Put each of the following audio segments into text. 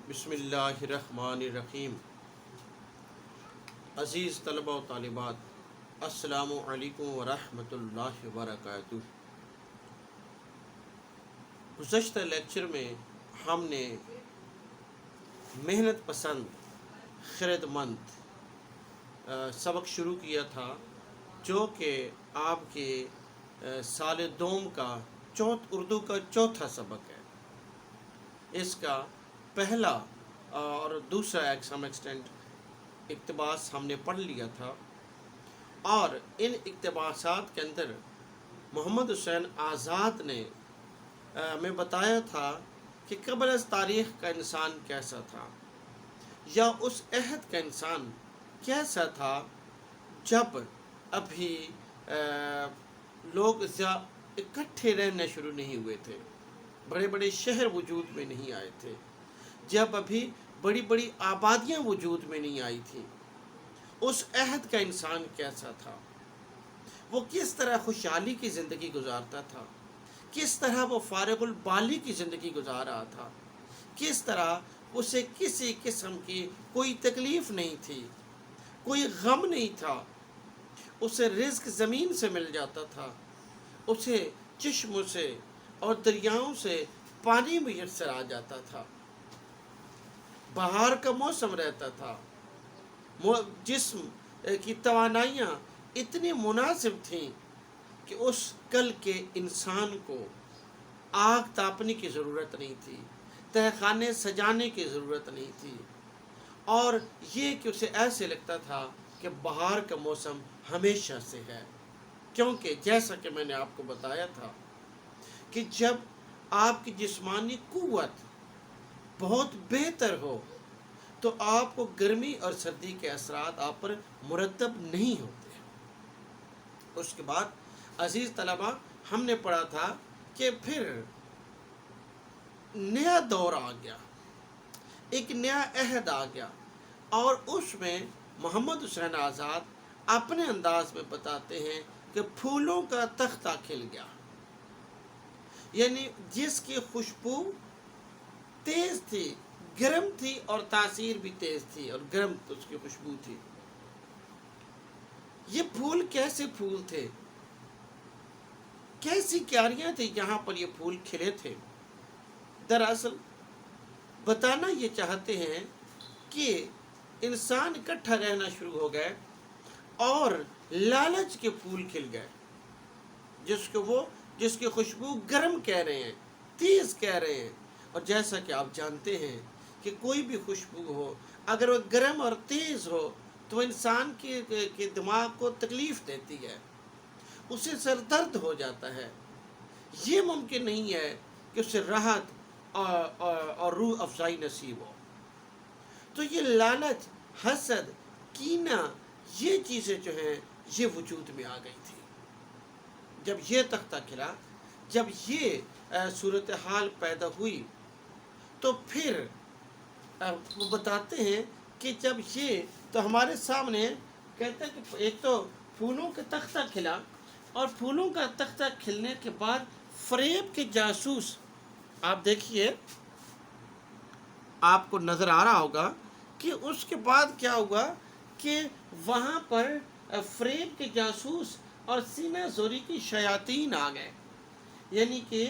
बिस्मिल्लाहिर्रहमानिर्रहीम। अज़ीज़ तलबा व तालिबात, अस्सलामु अलैकुम व रहमतुल्लाहि व बरकातुहू। गुज़श्ता लेक्चर में हमने मेहनत पसंद खिरदमंद सबक शुरू किया था, जो कि आपके साल दोम का उर्दू का चौथा सबक है। इसका पहला और दूसरा सम एक्सटेंट इक़्तिबास हमने पढ़ लिया था, और इन इक़्तिबासात के अंदर मोहम्मद हुसैन आज़ाद ने हमें बताया था कि क़ब्ल अज़ तारीख़ का इंसान कैसा था, या उस अहद का इंसान कैसा था जब अभी लोग इकट्ठे रहने शुरू नहीं हुए थे, बड़े बड़े शहर वजूद में नहीं आए थे, जब अभी बड़ी बड़ी आबादियाँ वजूद में नहीं आई थी। उस अहद का इंसान कैसा था, वो किस तरह खुशहाली की ज़िंदगी गुजारता था, किस तरह वो फारिगुल बाली की ज़िंदगी गुजार रहा था, किस तरह उसे किसी किस्म की कोई तकलीफ़ नहीं थी, कोई गम नहीं था, उसे रिज़्क ज़मीन से मिल जाता था, उसे चश्मों से और दरियाओं से पानी मुयस्सर आ जाता था, बहार का मौसम रहता था, जिस्म की तवानाइयाँ इतनी मुनासिब थीं कि उस कल के इंसान को आग तापने की ज़रूरत नहीं थी, तहखाने सजाने की ज़रूरत नहीं थी, और ये कि उसे ऐसे लगता था कि बहार का मौसम हमेशा से है। क्योंकि जैसा कि मैंने आपको बताया था कि जब आपकी जिस्मानी कुव्वत बहुत बेहतर हो तो आपको गर्मी और सर्दी के असरात आप पर मुरतब नहीं होते। उसके बाद अजीज़ तलबा, हमने पढ़ा था कि फिर नया दौर आ गया, एक नया अहद आ गया, और उसमें मोहम्मद हुसैन आज़ाद अपने अंदाज में बताते हैं कि फूलों का तख्ता खिल गया, यानी जिसकी खुशबू तेज़ थी, गर्म थी, और तासीर भी तेज़ थी, और गर्म उसकी खुशबू थी। ये फूल कैसे फूल थे, कैसी क्यारियाँ थी जहाँ पर ये फूल खिले थे। दरअसल बताना ये चाहते हैं कि इंसान इकट्ठा रहना शुरू हो गए और लालच के फूल खिल गए, जिसकी खुशबू गर्म कह रहे हैं, तेज़ कह रहे हैं। और जैसा कि आप जानते हैं कि कोई भी खुशबू हो, अगर वो गर्म और तेज़ हो तो इंसान के दिमाग को तकलीफ़ देती है, उसे सर दर्द हो जाता है। ये मुमकिन नहीं है कि उसे राहत और रूह अफजाई नसीब हो। तो ये लालच, हसद, कीना, ये चीज़ें जो हैं ये वजूद में आ गई थी। जब ये तख्ता खिला, जब ये सूरत हाल पैदा हुई, तो फिर वो बताते हैं कि जब ये तो हमारे सामने कहते हैं कि एक तो फूलों का तख्ता खिला, और फूलों का तख्ता खिलने के बाद फ़रेब के जासूस, आप देखिए, आपको नज़र आ रहा होगा कि उसके बाद क्या हुआ कि वहाँ पर फ़रेब के जासूस और सीना जोरी की शयातीन आ गए। यानी कि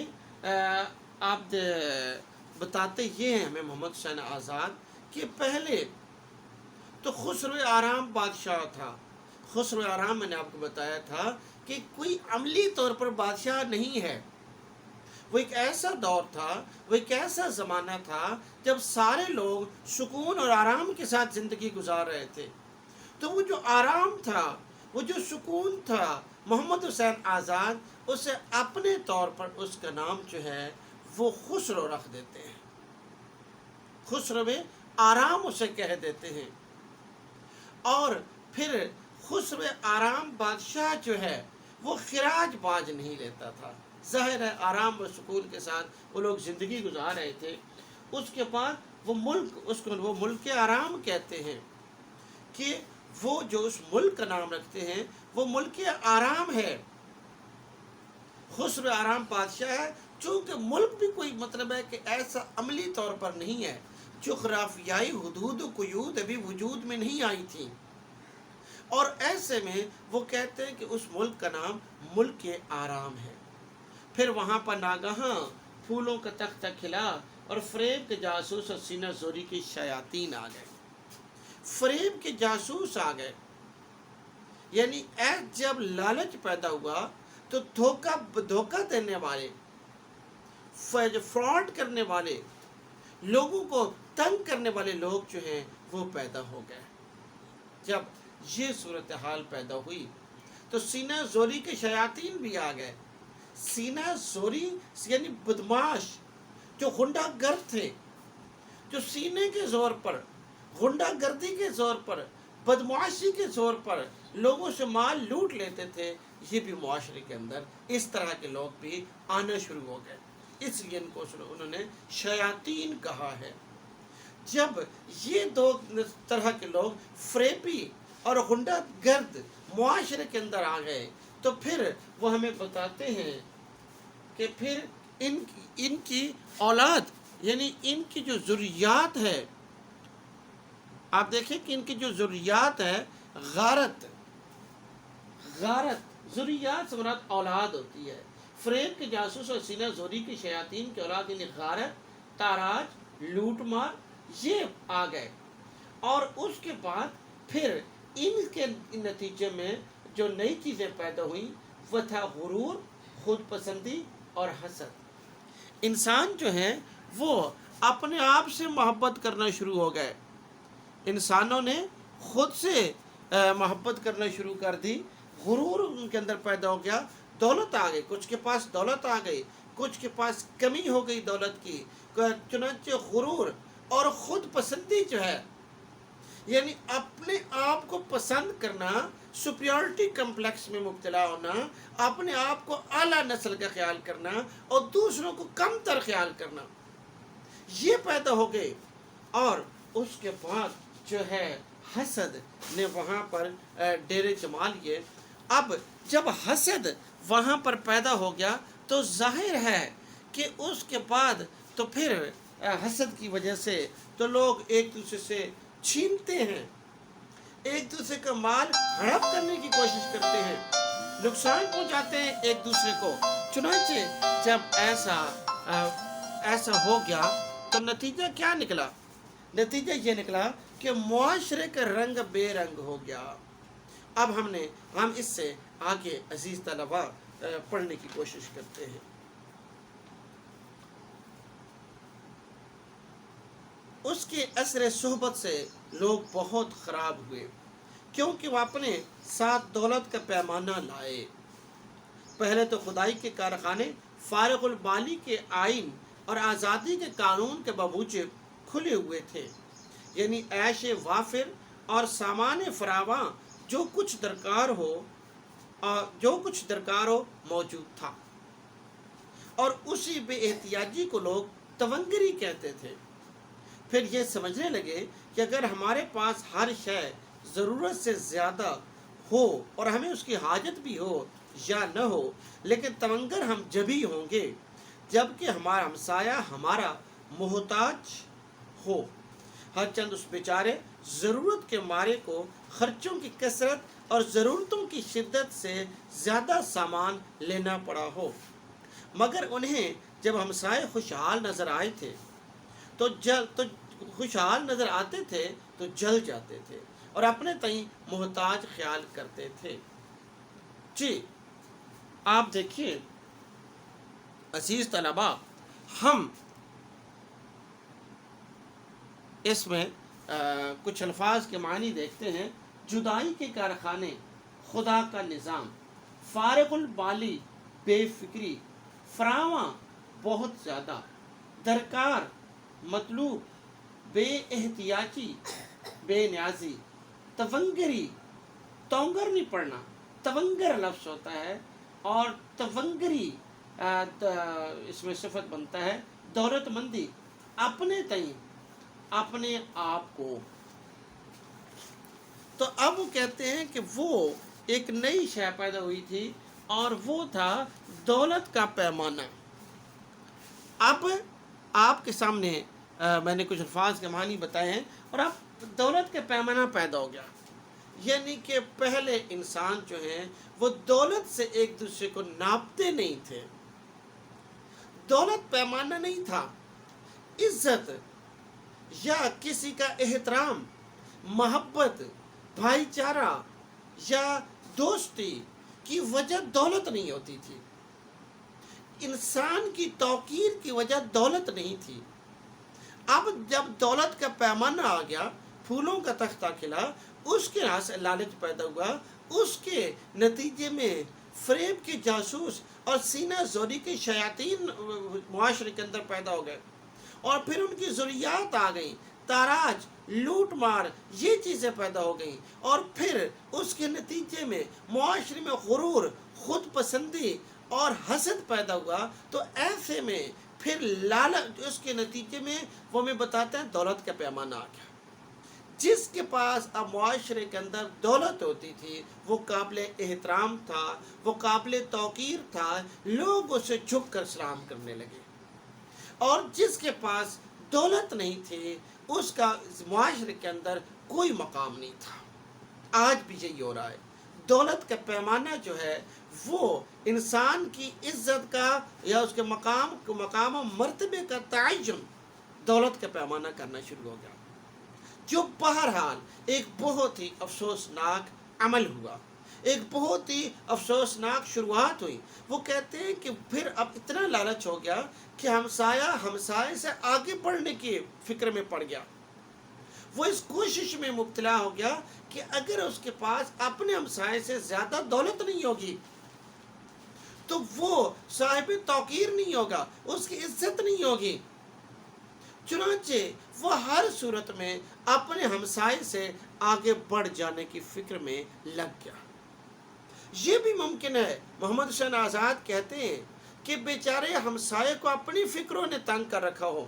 आप बताते ये हैं हमें मोहम्मद हुसैन आज़ाद कि पहले तो खुसरो आराम बादशाह था। खुसरो आराम मैंने आपको बताया था कि कोई अमली तौर पर बादशाह नहीं है, वो एक ऐसा दौर था, वो एक ऐसा ज़माना था जब सारे लोग सुकून और आराम के साथ ज़िंदगी गुजार रहे थे। तो वो जो आराम था, वो जो सुकून था, मोहम्मद हुसैन आज़ाद उसे अपने तौर पर उसका नाम जो है वो खुसरो रख देते हैं, खुसरो में आराम उसे कह देते हैं। और फिर खुसरो आराम बादशाह जो है वो खिराज बाज नहीं लेता था। ज़ाहिर है आराम व सुकून के साथ वो लोग ज़िंदगी गुजार रहे थे। उसके बाद वो मुल्क आराम कहते हैं कि वो जो उस मुल्क का नाम रखते हैं वो मुल्क आराम है, खुसरो आराम बादशाह है। चूँकि मुल्क भी कोई मतलब है कि ऐसा अमली तौर पर नहीं है, جغرافیائی حدود و قیود ابھی وجود میں نہیں آئی تھیں، اور ایسے میں وہ کہتے ہیں کہ اس ملک کا نام ملک آرام ہے۔ پھر وہاں پر ناگہاں پھولوں کا تختہ کھلا اور فریب کے جاسوس اور سینہ زوری کی شیاطین آ گئے۔ فریب کے جاسوس آ گئے، یعنی جب لالچ پیدا ہوا تو دھوکہ دینے والے، فراڈ کرنے والے، لوگوں کو تنگ کرنے والے لوگ جو ہیں وہ پیدا ہو گئے۔ جب یہ صورتحال پیدا ہوئی تو سینہ زوری کے شیاطین بھی آ گئے۔ سینہ زوری یعنی بدماش، جو غنڈہ گرد تھے، جو سینے کے زور پر، غنڈہ گردی کے زور پر، بدمعاشی کے زور پر لوگوں سے مال لوٹ لیتے تھے، یہ بھی معاشرے کے اندر اس طرح کے لوگ بھی آنا شروع ہو گئے، اس لیے ان کو انہوں نے شیاطین کہا ہے۔ جب یہ دو طرح کے لوگ فریبی اور غنڈہ گرد معاشرے کے اندر آ گئے تو پھر وہ ہمیں بتاتے ہیں کہ پھر ان کی اولاد، یعنی ان کی جو ذریات ہے، آپ دیکھیں کہ ان کی جو ذریات ہے، غارت ذریات سے مراد اولاد ہوتی ہے۔ فریب کے جاسوس اور سینہ زوری کی شیاطین کی اولاد یعنی غارت، تاراج، لوٹ مار، یہ آ گئے، اور اس کے بعد پھر ان کے نتیجے میں جو نئی چیزیں پیدا ہوئیں وہ تھا غرور، خود پسندی اور حسد۔ انسان جو ہیں وہ اپنے آپ سے محبت کرنا شروع ہو گئے، انسانوں نے خود سے محبت کرنا شروع کر دی، غرور ان کے اندر پیدا ہو گیا، دولت آ گئی، کچھ کے پاس دولت آ گئی، کچھ کے پاس کمی ہو گئی دولت کی، چنانچہ غرور اور خود پسندی جو ہے، یعنی اپنے آپ کو پسند کرنا، سپیورٹی کمپلیکس میں مبتلا ہونا، اپنے آپ کو اعلیٰ نسل کا خیال کرنا اور دوسروں کو کم تر خیال کرنا، یہ پیدا ہو گئے۔ اور اس کے بعد جو ہے حسد نے وہاں پر ڈیرے جما لیے۔ اب جب حسد وہاں پر پیدا ہو گیا تو ظاہر ہے کہ اس کے بعد تو پھر حسد کی وجہ سے تو لوگ ایک دوسرے سے چھینتے ہیں، ایک دوسرے کا مال ہڑپ کرنے کی کوشش کرتے ہیں، نقصان پہنچاتے ہیں ایک دوسرے کو۔ چنانچہ جب ایسا ہو گیا تو نتیجہ کیا نکلا؟ نتیجہ یہ نکلا کہ معاشرے کا رنگ بے رنگ ہو گیا۔ اب ہم اس سے آگے عزیز طلباء پڑھنے کی کوشش کرتے ہیں۔ اس کے اثر صحبت سے لوگ بہت خراب ہوئے، کیونکہ وہ اپنے ساتھ دولت کا پیمانہ لائے۔ پہلے تو خدائی کے کارخانے فارغ البالی کے آئین اور آزادی کے قانون کے بموجب کھلے ہوئے تھے، یعنی عیش وافر اور سامان فراواں جو کچھ درکار ہو موجود تھا، اور اسی بے احتیاجی کو لوگ تونگری کہتے تھے۔ پھر یہ سمجھنے لگے کہ اگر ہمارے پاس ہر شے ضرورت سے زیادہ ہو اور ہمیں اس کی حاجت بھی ہو یا نہ ہو، لیکن تونگر ہم جبھی ہوں گے جبکہ ہمارا ہمسایہ ہمارا محتاج ہو۔ ہر چند اس بیچارے ضرورت کے مارے کو خرچوں کی کثرت اور ضرورتوں کی شدت سے زیادہ سامان لینا پڑا ہو، مگر انہیں جب ہمسائے خوشحال نظر آئے تھے تو خوشحال نظر آتے تھے تو جل جاتے تھے اور اپنے تئیں محتاج خیال کرتے تھے۔ جی آپ دیکھیے عزیز طلباء، ہم اس میں کچھ الفاظ کے معنی دیکھتے ہیں۔ جدائی کے کارخانے، خدا کا نظام، فارغ البالی بے فکری، فراواں بہت زیادہ، درکار مطلوب، بے احتیاجی بے نیازی، تونگری، تونگر نہیں پڑھنا، تونگر لفظ ہوتا ہے، اور تونگری اس میں صفت بنتا ہے، دولت مندی، اپنے تئیں، اپنے آپ کو۔ تو اب وہ کہتے ہیں کہ وہ ایک نئی شے پیدا ہوئی تھی اور وہ تھا دولت کا پیمانہ۔ اب آپ کے سامنے میں نے کچھ الفاظ کے معنی بتائے ہیں، اور اب دولت کا پیمانہ پیدا ہو گیا، یعنی کہ پہلے انسان جو ہیں وہ دولت سے ایک دوسرے کو ناپتے نہیں تھے، دولت پیمانہ نہیں تھا، عزت یا کسی کا احترام، محبت، بھائی چارہ یا دوستی کی وجہ دولت نہیں ہوتی تھی، انسان کی توقیر کی وجہ دولت نہیں تھی۔ اب جب دولت کا پیمانہ آ گیا، پھولوں کا تختہ کھلا، اس کے یہاں سے لالچ پیدا ہوا، اس کے نتیجے میں فریب کے جاسوس اور سینہ زوری کے شیاطین معاشرے کے اندر پیدا ہو گئے، اور پھر ان کی ذریات آ گئیں، تاراج، لوٹ مار، یہ چیزیں پیدا ہو گئیں، اور پھر اس کے نتیجے میں معاشرے میں غرور، خود پسندی اور حسد پیدا ہوا۔ تو ایسے میں پھر لالچ، اس کے نتیجے میں وہ ہمیں بتاتے ہیں دولت کا پیمانہ آ گیا۔ جس کے پاس اب معاشرے کے اندر دولت ہوتی تھی وہ قابل احترام تھا، وہ قابل توقیر تھا، لوگ اسے جھک کر سلام کرنے لگے، اور جس کے پاس دولت نہیں تھی اس کا معاشرے کے اندر کوئی مقام نہیں تھا۔ آج بھی یہی ہو رہا ہے، دولت کا پیمانہ جو ہے وہ انسان کی عزت کا یا اس کے مقام و مرتبے کا تعین دولت کا پیمانہ کرنا شروع ہو گیا، جو بہرحال ایک بہت ہی افسوسناک عمل ہوا، ایک بہت ہی افسوسناک شروعات ہوئی۔ وہ کہتے ہیں کہ پھر اب اتنا لالچ ہو گیا کہ ہمسائے سے آگے بڑھنے کی فکر میں پڑ گیا، وہ اس کوشش میں مبتلا ہو گیا کہ اگر اس کے پاس اپنے ہمسائے سے زیادہ دولت نہیں ہوگی تو وہ صاحب توقیر نہیں ہوگا، اس کی عزت نہیں ہوگی، چنانچہ وہ ہر صورت میں اپنے ہمسائے سے آگے بڑھ جانے کی فکر میں لگ گیا۔ یہ بھی ممکن ہے، محمد حسین آزاد کہتے ہیں کہ بیچارے ہمسائے کو اپنی فکروں نے تنگ کر رکھا ہو،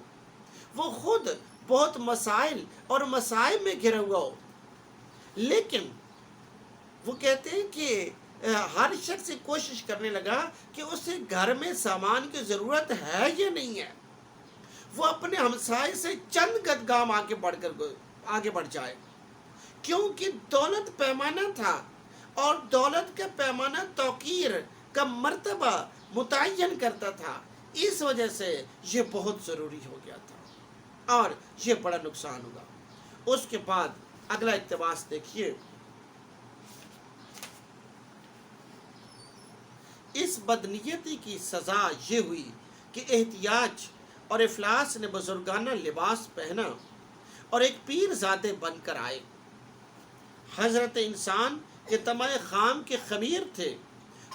وہ خود بہت مسائل اور مصائب میں گھرا ہوا ہو، لیکن وہ کہتے ہیں کہ ہر شخص کوشش کرنے لگا کہ اسے گھر میں سامان کی ضرورت ہے یا نہیں ہے، وہ اپنے ہمسائے سے چند قد گام آگے بڑھ جائے، کیونکہ دولت پیمانہ تھا، اور دولت کا پیمانہ توقیر کا مرتبہ متعین کرتا تھا، اس وجہ سے یہ بہت ضروری ہو گیا تھا، اور یہ بڑا نقصان ہوا۔ اس کے بعد اگلا اقتباس دیکھیے، اس بدنیتی کی سزا یہ ہوئی کہ احتیاج اور افلاس نے بزرگانہ لباس پہنا اور ایک پیر زادے بن کر آئے۔ حضرت انسان کے طمع خام کے خمیر تھے،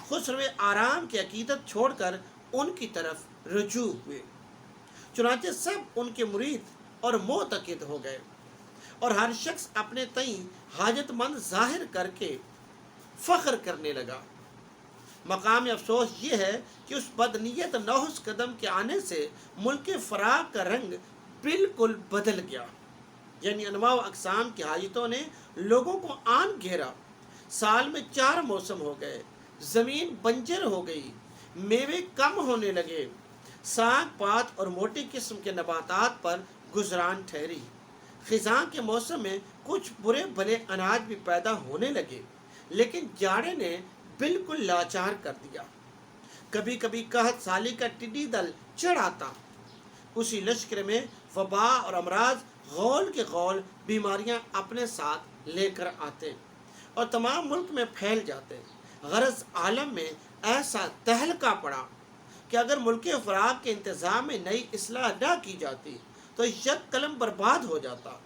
خسرو آرام کی عقیدت چھوڑ کر ان کی طرف رجوع ہوئے، چنانچہ سب ان کے مرید اور معتقد ہو گئے، اور ہر شخص اپنے تئیں حاجت مند ظاہر کر کے فخر کرنے لگا۔ مقام افسوس یہ ہے کہ اس بدنیت نوحس قدم کے آنے سے ملک فراق کا رنگ بالکل بدل گیا، یعنی انواع و اقسام کی حاجتوں نے لوگوں کو آن گھیرا، سال میں 4 موسم ہو گئے، زمین بنجر ہو گئی، میوے کم ہونے لگے، ساگ پات اور موٹی قسم کے نباتات پر گزران ٹھہری، خزاں کے موسم میں کچھ برے بھلے اناج بھی پیدا ہونے لگے، لیکن جاڑے نے بالکل لاچار کر دیا۔ کبھی کبھی قحط سالی کا ٹڈی دل چڑھ آتا، اسی لشکر میں وبا اور امراض غول کے غول بیماریاں اپنے ساتھ لے کر آتے اور تمام ملک میں پھیل جاتے۔ غرض عالم میں ایسا تہلکہ پڑا کہ اگر ملک فراق کے انتظام میں نئی اصلاح نہ کی جاتی تو یک قلم برباد ہو جاتا۔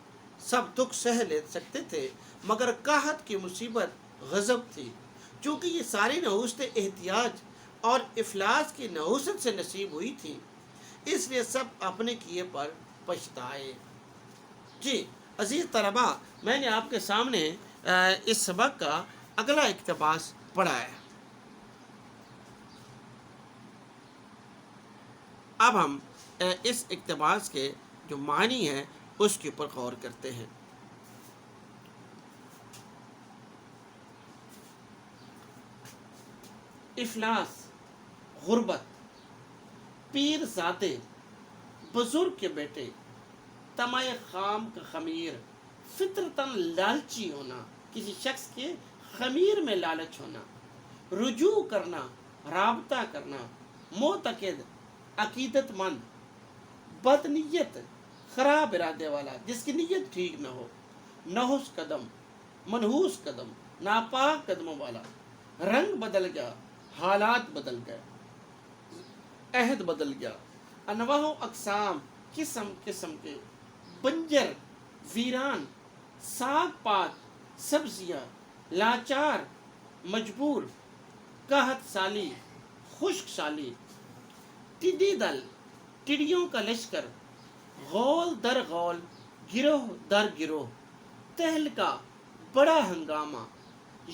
سب دکھ سہ لے سکتے تھے مگر قحط کی مصیبت غضب تھی، چونکہ یہ ساری نحوست احتیاج اور افلاس کی نحوست سے نصیب ہوئی تھی، اس لیے سب اپنے کیے پر پچھتائے۔ جی عزیز طلباء، میں نے آپ کے سامنے اس سبق کا اگلا اقتباس پڑھا ہے۔ اب ہم اس اقتباس کے جو معنی ہیں اس کے اوپر غور کرتے ہیں۔ افلاس، غربت، پیر زادے، بزرگ کے بیٹے، तमाय खाम का खमीर, फित्रतन लालची होना, किसी शख्स के खमीर में लालच होना, रुजू करना, राबता करना, मोतकद अकीदतमंद, बदनीयत खराब इरादे वाला, जिसकी नीयत ठीक न हो, नहुस कदम, मनहूस कदम, नापाक कदमों वाला, रंग बदल गया, हालात बदल गए, अहद बदल गया, अनवाह अकसाम, किस्म किस्म के, बंजर, वीरान, साग पात, सब्जियाँ, लाचार, मजबूर, कहत साली, खुश्क साली, टिड्डी दल, टिड्डियों का लश्कर, गौल दर गौल, गिरोह दर गिरोह, तहलका, बड़ा हंगामा,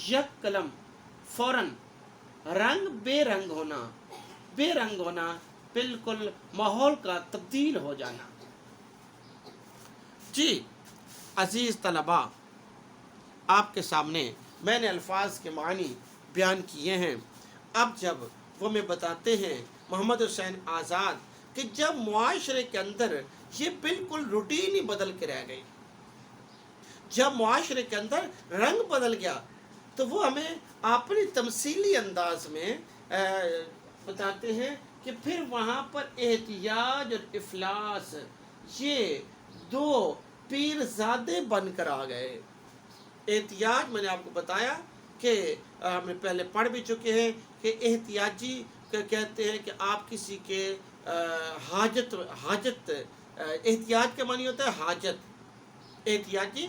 यक कलम, फौरन, रंग बेरंग होना, बिल्कुल माहौल का तब्दील हो जाना। जी अजीज़ तलबा, आपके सामने मैंने अल्फाज के मानी बयान किए हैं। अब जब वो मैं बताते हैं मोहम्मद हुसैन आज़ाद कि जब मुआशरे के अंदर ये बिल्कुल रूटीन ही बदल के रह गई, जब मुआशरे के अंदर रंग बदल गया, तो वो हमें अपनी तमसीली अंदाज में बताते हैं कि फिर वहाँ पर एहतियाज और इफलास ये दो पीरजादे बनकर आ गए। एहतियाज मैंने आपको बताया कि हमने पहले पढ़ भी चुके हैं कि एहतियाजी कहते हैं कि आप किसी के हाजत एहतियाज का मानी होता है हाजत, एहतियाजी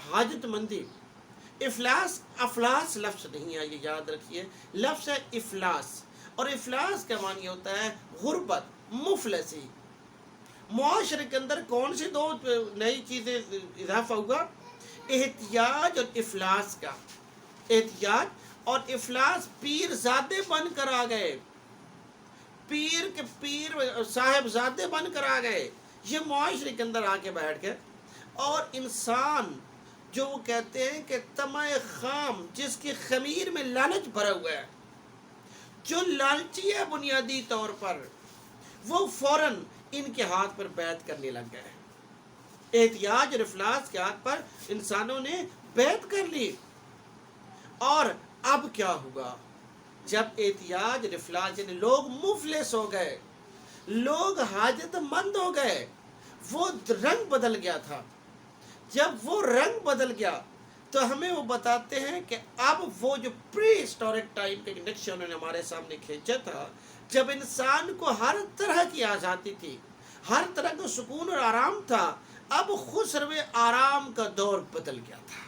हाजतमंदी। इफलास अफलास लफ्ज़ नहीं है, ये याद रखिए, लफ्ज़ है इफलास, और इफलास का मानी होता है गुर्बत, मुफलसी। मुआशरे के अंदर कौन सी दो नई चीज़ें इजाफा हुआ? एहतियाज और इफलास का। एहतियाज और इफलास पीरजादे बनकर आ गए, पीर के पीर साहिबजादे बनकर आ गए। ये मुआशरे के अंदर आके बैठ गए, और इंसान जो वो कहते हैं कि तमाय खाम, जिसकी खमीर में लालच भरा हुआ है, जो लालची है बुनियादी तौर पर, वो फौरन इनके हाथ पर बैत करने लग गए। एहतियाज और इफलास के हाथ पर इंसानों ने बैत कर ली। और अब क्या हुआ? जब एहतियाज और इफलास यानी लोग मुफलिस हो गए, लोग हाजतमंद हो गए, वो रंग बदल गया था। जब वो रंग बदल गया तो हमें वो बताते हैं कि अब वो जो प्री हिस्टोरिक टाइम के नक्शे उन्होंने हमारे सामने खींचा था, जब इंसान को हर तरह की आज़ादी थी, हर तरह का सुकून और आराम था, अब खुसरवे आराम का दौर बदल गया था।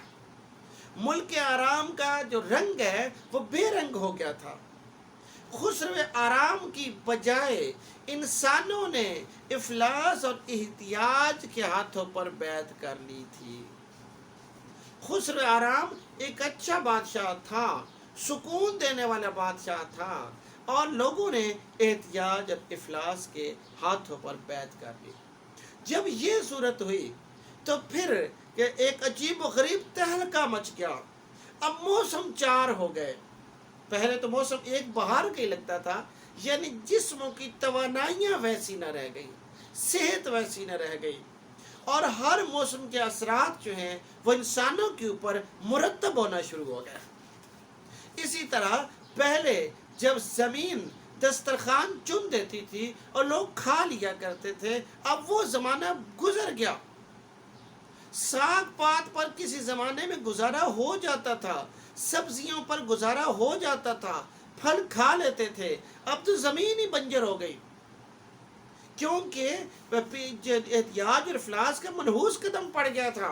मुल्क आराम का जो रंग है वो बेरंग हो गया था। खुसरवे आराम की बजाय इंसानों ने इफलास और इहतियाज के हाथों पर बैत कर ली थी। खुसरवे आराम एक अच्छा बादशाह था, सुकून देने वाला बादशाह था, और लोगों ने एहतियाज और इफलास के हाथों पर बैत कर ली। जब ये सूरत हुई तो फिर एक अजीब व गरीब तहलका मच गया। अब मौसम चार हो गए। पहले तो मौसम एक बहार का ही लगता था, यानी जिस्मों की तवानाइयाँ वैसी न रह गई, सेहत वैसी न रह गई, और हर मौसम के असरात जो हैं वो इंसानों के ऊपर मुरतब होना शुरू हो गया। इसी तरह पहले जब ज़मीन दस्तरखान चुन देती थी और लोग खा लिया करते थे, अब वो ज़माना गुजर गया। साग पात पर किसी ज़माने में गुजारा हो जाता था, सब्जियों पर गुजारा हो जाता था, फल खा लेते थे। अब तो ज़मीन ही बंजर हो गई, क्योंकि एहतियाज और इफलास का मनहूस कदम पड़ गया था।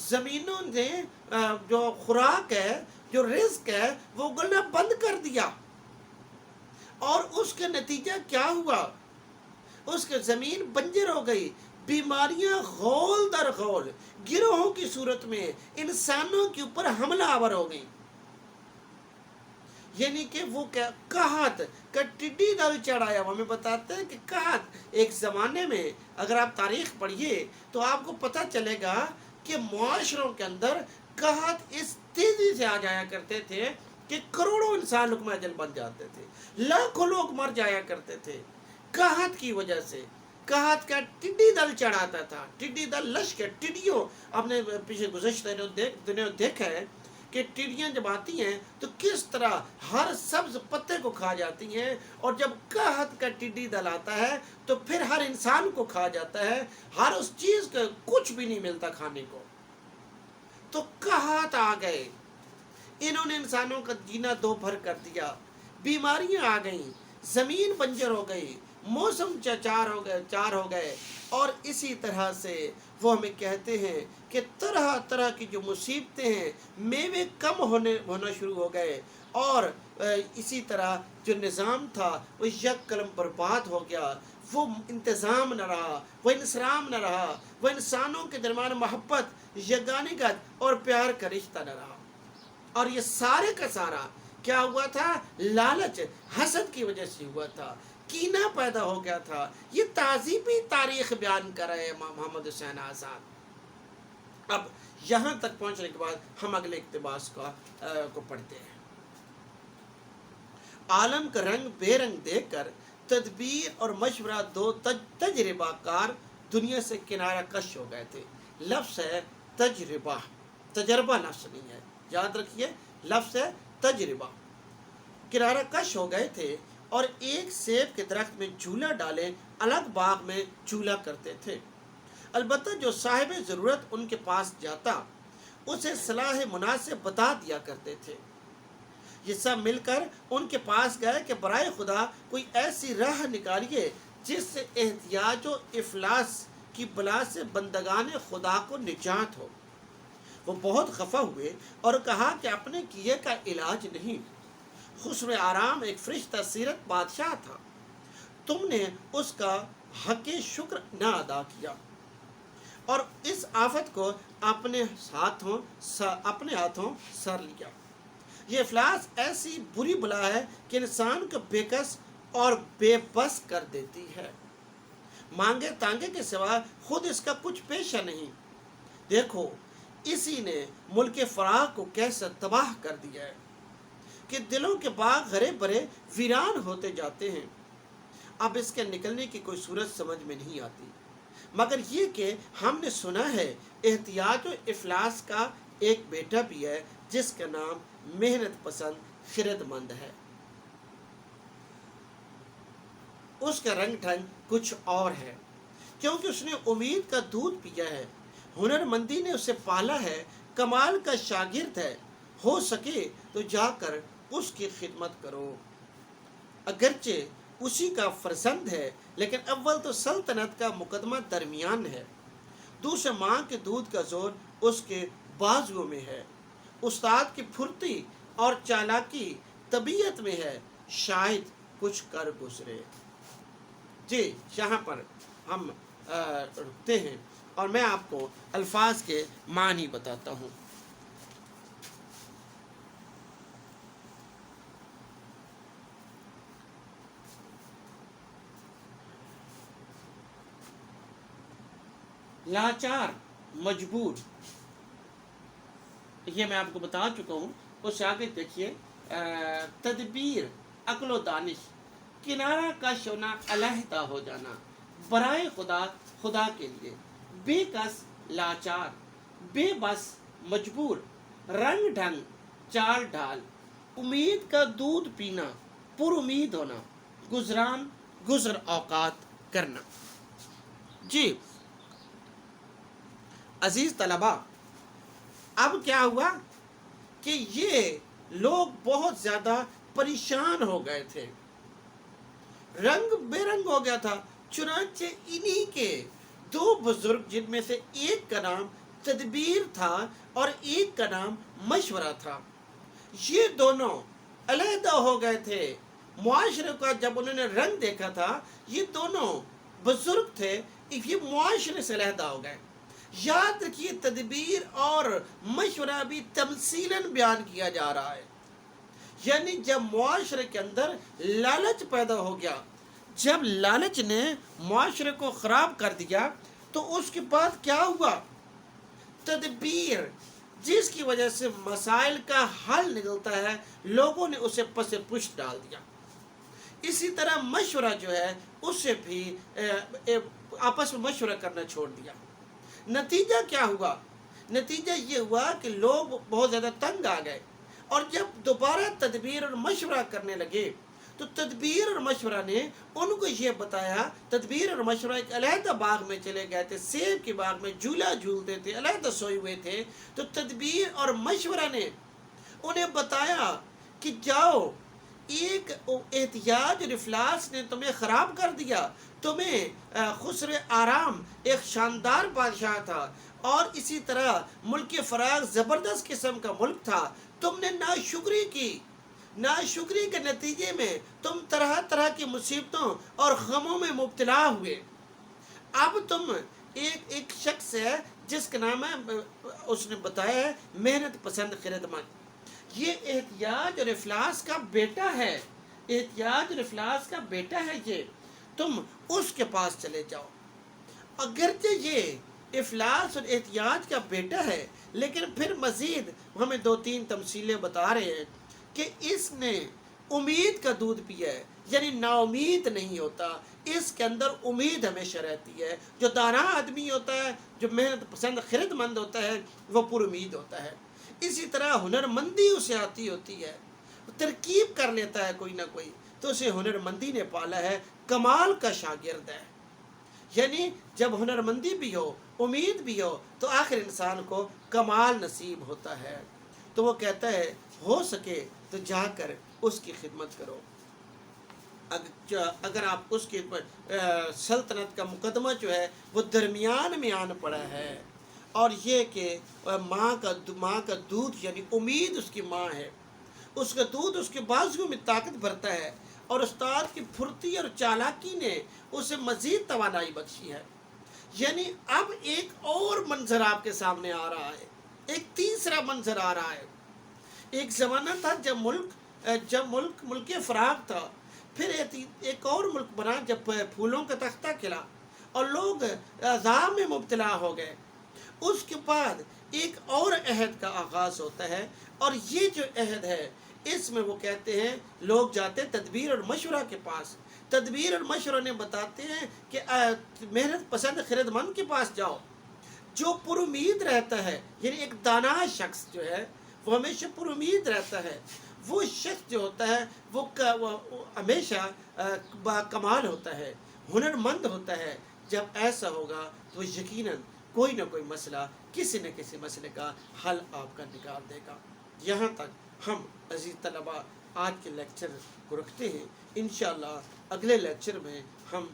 ज़मीनों ने जो खुराक है, जो रिस्क है, वो उगलना बंद कर दिया, और उसका नतीजा क्या हुआ? उसके ज़मीन बंजर हो गई। बीमारियां गौल दर गौल गिरोहों की सूरत में इंसानों के ऊपर हमलावर हो गई। यानी कि वो क्या कहत का टिड्डी दल चढ़ाया। हमें बताते हैं कि कहत एक ज़माने में, अगर आप तारीख पढ़िए तो आपको पता चलेगा कि मुआशरों के अंदर कहत इस तेज़ी से आ जाया करते थे कि करोड़ों इंसान लुक़मा अजल बन जाते थे, लाखों लोग मर जाया करते थे कहत की वजह से। कहत का टिड्डी दल चढ़ाता था, टिड्डी दल लश्कर, टिड्डियों, आपने पीछे गुज़श्ता दिनों देखा है कि टिड्डियाँ जब आती हैं तो किस तरह हर सब्ज पत्ते को खा जाती हैं, और जब कहत का टिड्डी दल आता है तो फिर हर इंसान को खा जाता है, हर उस चीज़ का कुछ भी नहीं मिलता खाने को। तो कहत आ गए, इन्होंने इंसानों का जीना दो भर कर दिया, बीमारियां आ गईं, ज़मीन बंजर हो गई, मौसम चार हो गए, और इसी तरह से वो हमें कहते हैं कि तरह तरह की जो मुसीबतें हैं, मेवे कम होना शुरू हो गए, और इसी तरह जो निज़ाम था वो एक कलम बर्बाद हो गया, वो इंतज़ाम न रहा, वो इंसराम न रहा, वो इंसानों के दरमियान मोहब्बत, यगानिगत और प्यार का रिश्ता न रहा। और ये सारे का सारा क्या हुआ था? लालच, हसद की वजह से हुआ था, कीना पैदा हो गया था। ये ताज़ीबी तारीख बयान कर रहे हैं मोहम्मद हुसैन आज़ाद। अब यहाँ तक पहुँचने के बाद हम अगले इक़्तिबास को पढ़ते हैं। आलम का रंग बेरंग देखकर तदबीर और मशवरा दो तजर्बाकार दुनिया से किनारा कश हो गए थे। लफ्ज़ है तजर्बा, तजर्बा लफ्ज़ नहीं है, याद रखिए, लफ्ज़ है तजर्बा। किनारा कश हो गए थे और एक सेब के दरख्त में झूला डाले अलग बाग में झूला करते थे। अलबत्ता जो साहिब ज़रूरत उनके पास जाता उसे सलाह मुनासिब बता दिया करते थे। ये सब मिलकर उनके पास गए कि बराए खुदा कोई ऐसी राह निकालिए जिससे एहतियाज व इफलास की बला से बंदगान खुदा को निजात हो। वो बहुत खफा हुए और कहा कि अपने किए का इलाज नहीं। हुस्न आराम एक फरिश्ता सीरत बादशाह था, तुमने उसका हक़ शुक्र न अदा किया और इस आफत को अपने हाथों सर लिया। ये इफलास ऐसी बुरी बला है कि इंसान को बेकस और बेबस कर देती है। मांगे तांगे के सिवा खुद इसका कुछ पेशा नहीं। देखो इसी ने मुल्क फराह को कैसे तबाह कर दिया है कि दिलों के बाग हरे भरे वीरान होते जाते हैं। अब इसके निकलने की कोई सूरत समझ में नहीं आती, मगर ये कि हमने सुना है एहतियाज व इफलास का एक बेटा भी है जिसका नाम मेहनत पसंद खिरदमंद है। उसका रंग ढंग कुछ और है, क्योंकि उसने उम्मीद का दूध पिया है, हुनरमंदी ने उसे पाला है, कमाल का शागिर्द है। हो सके तो जाकर उसकी खिदमत करो। अगरचे उसी का फरजंद है, लेकिन अव्वल तो सल्तनत का मुकदमा दरमियान है। दूसरे माँ के दूध का जोर उसके बाजुओं में है। उस्ताद की फुर्ती और चालाकी तबीयत में है, शायद कुछ कर गुजरे। जी, यहाँ पर हम रुकते हैं और मैं आपको अल्फाज के मानी बताता हूँ। लाचार, मजबूर, ये मैं आपको बता चुका हूँ। उससे आगे देखिए, तदबीर, अक्ल व दानिश, किनारा कश होना, अलहदा हो जाना, बराए खुदा, खुदा के लिए, बेकस, लाचार, बेबस, मजबूर, रंग ढंग, चाल ढाल, उम्मीद का दूध पीना, पुरुमीद होना, गुजरान, गुजर औकात करना। जी अजीज तलबा, अब क्या हुआ कि ये लोग बहुत ज़्यादा परेशान हो गए थे, रंग बेरंग हो गया था। चुनांचे इन्हीं के दो बुजुर्ग, जिनमें से एक का नाम तदबीर था और एक का नाम मशवरा था, ये दोनों अलहदा हो गए थे। मुआशरे का जब उन्होंने रंग देखा था, ये दोनों बुजुर्ग थे, ये मुआशरे से अलहदा हो गए। याद रखिए, तदबीर और मशवरा भी तमसीलन बयान किया जा रहा है। यानी जब मुआशरे के अंदर लालच पैदा हो गया, जब लालच ने मुआशरे को ख़राब कर दिया, तो उसके बाद क्या हुआ? तदबीर, जिसकी वजह से मसाइल का हल निकलता है, लोगों ने उसे पसे पुष्ट डाल दिया। इसी तरह मशवरा जो है उससे भी आपस में मशवरा करना छोड़ दिया। नतीजा क्या हुआ? नतीजा ये हुआ कि लोग बहुत ज़्यादा तंग आ गए, और जब दोबारा तदबीर और मशवरा करने लगे तो तदबीर और मशवरा ने उनको ये बताया। तदबीर और मशवरा एक अलहदा बाग में चले गए थे, सेब के बाग में झूला झूलते थे, अलहदा सोए हुए थे। तो तदबीर और मशवरा ने उन्हें बताया कि जाओ, एक एहतियाज और इफलास ने तुम्हें ख़राब कर दिया। तुम्हें खुसर आराम एक शानदार बादशाह था, और इसी तरह मुल्क फराग ज़बरदस्त किस्म का मुल्क था। तुमने नाशुक्री की, नाशुक्री के नतीजे में तुम तरह तरह की मुसीबतों और गमों में मुब्तला हुए। अब तुम एक शख्स है जिसका नाम है, उसने बताया है, मेहनत पसंद खिरदमंद। ये एहतियाज और इफलास का बेटा है, एहतियाज और इफलास का बेटा है ये। तुम उसके पास चले जाओ। अगरचे ये इफलास और एहतियाज का बेटा है, लेकिन फिर मज़ीद हमें 2-3 तमसीलें बता रहे हैं कि इसने उम्मीद का दूध पिया है, यानी नाउमीद नहीं होता, इसके अंदर उम्मीद हमेशा रहती है। जो दाना आदमी होता है, जो मेहनत पसंद खिरदमंद होता है, वो पुरुमीद होता है। इसी तरह हुनरमंदी उसे आती होती है, तरकीब कर लेता है कोई ना कोई, तो उसे हुनरमंदी ने पाला है, कमाल का शागिर्द है। यानी जब हुनरमंदी भी हो, उम्मीद भी हो, तो आखिर इंसान को कमाल नसीब होता है। तो वो कहता है, हो सके तो जाकर उसकी खिदमत करो। अगर आप उसके सल्तनत का मुकदमा जो है वो दरमियान में आन पड़ा है, और ये कि माँ का दूध, यानी उम्मीद उसकी माँ है, उसका दूध उसके बाजुओं में ताकत भरता है, और उस्ताद की फुर्ती और चालाकी ने उसे मज़ीद तवानाई बख्शी है। यानी अब एक और मंजर आपके सामने आ रहा है, एक तीसरा मंजर आ रहा है। एक ज़माना था जब मुल्क फराग था, फिर एक और मुल्क बना जब फूलों का तख्ता खिला और लोग अज़ाब में मुब्तला हो गए। उसके बाद एक और अहद का आगाज़ होता है, और ये जो अहद है इसमें वो कहते हैं, लोग जाते हैं तदबीर और मशवरा के पास। तदबीर और मशवरा ने बताते हैं कि मेहनत पसंद खिरदमंद के पास जाओ, जो पुरुमीद रहता है, यानी एक दाना शख्स जो है वो हमेशा पुरुमीद रहता है। वो शख्स जो होता है वो हमेशा कमाल होता है, हुनरमंद होता है। जब ऐसा होगा तो यकीनन कोई ना कोई मसला, किसी न किसी मसले का हल आपका निकाल देगा। यहाँ तक हम अजीज़ तलबा आज के लेक्चर को रखते हैं। इंशाअल्लाह अगले लेक्चर में हम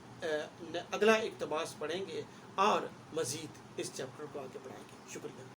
अगला इक़्तिबास पढ़ेंगे और मज़ीद इस चैप्टर को आगे बढ़ाएंगे। शुक्रिया।